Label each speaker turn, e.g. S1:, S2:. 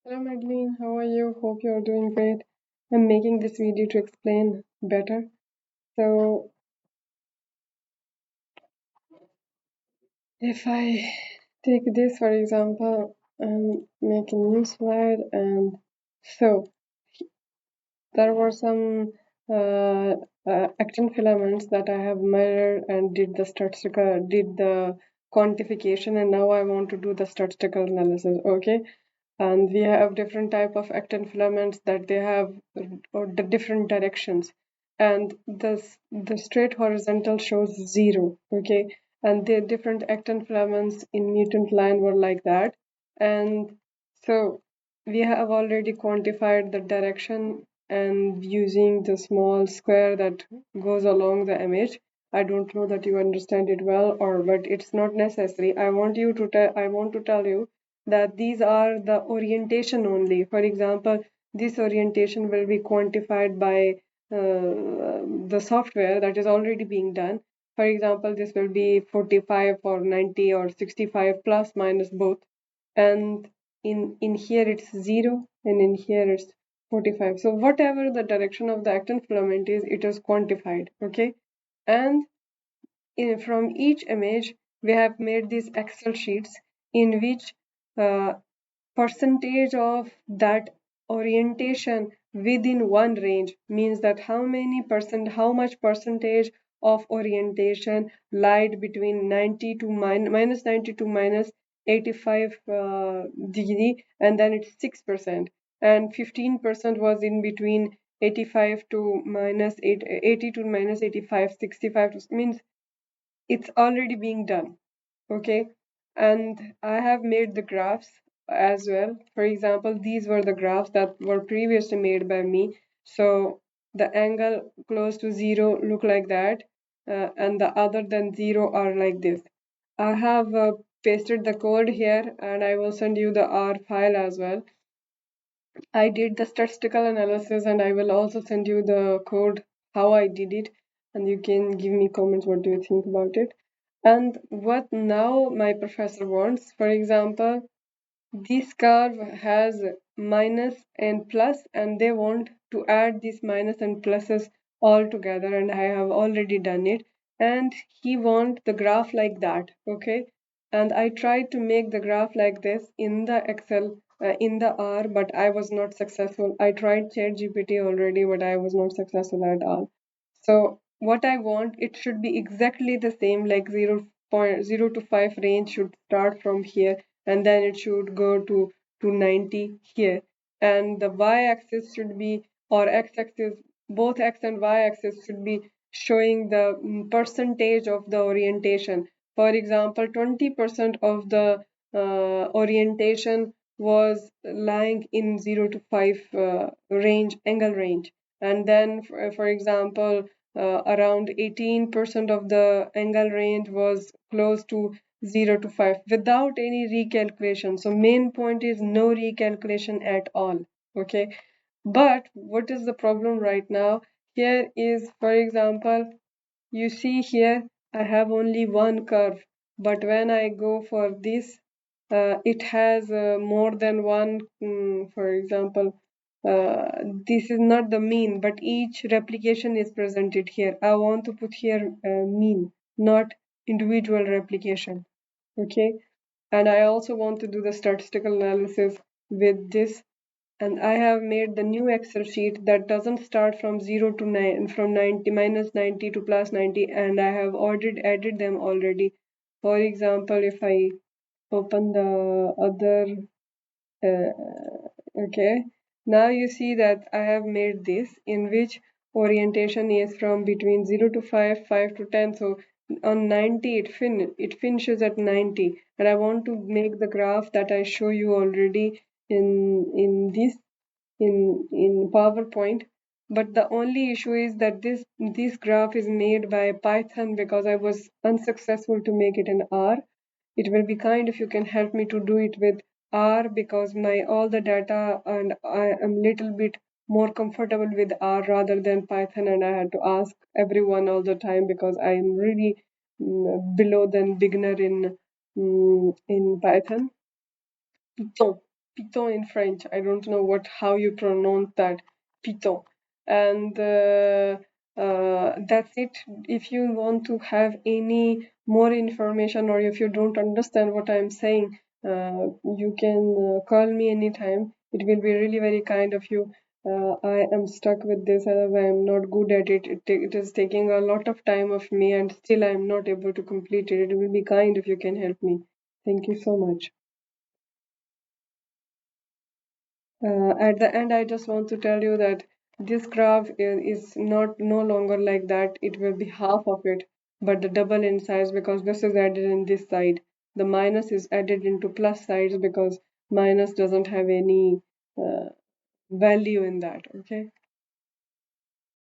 S1: Hello Madeline, how are you? Hope you're doing great. I'm making this video to explain better. So if I take this for example and make a new slide, and so there were some uh, actin filaments that I have measured and did the quantification, and now I want to do the statistical analysis. Okay, and we have different type of actin filaments that they have or the different directions, and the straight horizontal shows zero. Okay, and the different actin filaments in mutant line were like that, and so we have already quantified the direction and using the small square that goes along the image. I don't know that you understand it well, or but it's not necessary. I want to tell you that these are the orientation only. For example, this orientation will be quantified by the software that is already being done. For example, this will be 45 or 90 or 65 plus minus both. And in here it's 0 and in here it's 45. So whatever the direction of the actin filament is, it is quantified. Okay. And from each image, we have made these Excel sheets in which uh, percentage of that orientation within one range means that how much percentage of orientation lied between 90 to minus 90 to minus 85 degree, and then it's 6%, and 15% was in between 85 to minus 80 to minus 85, 65 means it's already being done. Okay, and I have made the graphs as well. For example, these were the graphs that were previously made by me. So the angle close to zero look like that, and the other than zero are like this. I have pasted the code here, and I will send you the R file as well. I did the statistical analysis, and I will also send you the code how I did it, and you can give me comments what do you think about it. And what now my professor wants, for example, this curve has minus and plus, and they want to add these minus and pluses all together, and I have already done it. And he want the graph like that. Okay, and I tried to make the graph like this in the Excel, in the R, but I was not successful. I tried ChatGPT already, but I was not successful at all. So what I want, it should be exactly the same, like 0.0 to 5 range should start from here, and then it should go to 90 here. And the y-axis should be, or x-axis, both x and y-axis should be showing the percentage of the orientation. For example, 20% of the orientation was lying in 0 to 5 range, angle range. And then, for example, around 18% of the angle range was close to 0 to 5 without any recalculation. So main point is no recalculation at all. Okay. But what is the problem right now? Here is, for example, you see here, I have only one curve, but when I go for this, it has more than one, for example, this is not the mean, but each replication is presented here. I want to put here mean, not individual replication. Okay, and I also want to do the statistical analysis with this, and I have made the new Excel sheet that doesn't start from 0 to 9, from 90 minus 90 to plus 90, and I have added them already. For example, if I open the other, okay, now you see that I have made this in which orientation is from between 0 to 5, 5 to 10. So on 90, it finishes at 90, and I want to make the graph that I show you already in this in PowerPoint. But the only issue is that this graph is made by Python because I was unsuccessful to make it in R. It will be kind if you can help me to do it with R because my all the data and I am little bit more comfortable with R rather than Python, and I had to ask everyone all the time because I am really below than beginner in Python. So piton in French. I don't know how you pronounce that, piton. And that's it. If you want to have any more information, or if you don't understand what I'm saying, you can call me anytime. It will be really very kind of you. I am stuck with this as I am not good at it. It is taking a lot of time of me, and still I am not able to complete it. It will be kind if you can help me. Thank you so much. At the end, I just want to tell you that this graph is not no longer like that. It will be half of it, but the double in size because this is added in this side. The minus is added into plus sides because minus doesn't have any value in that. Okay.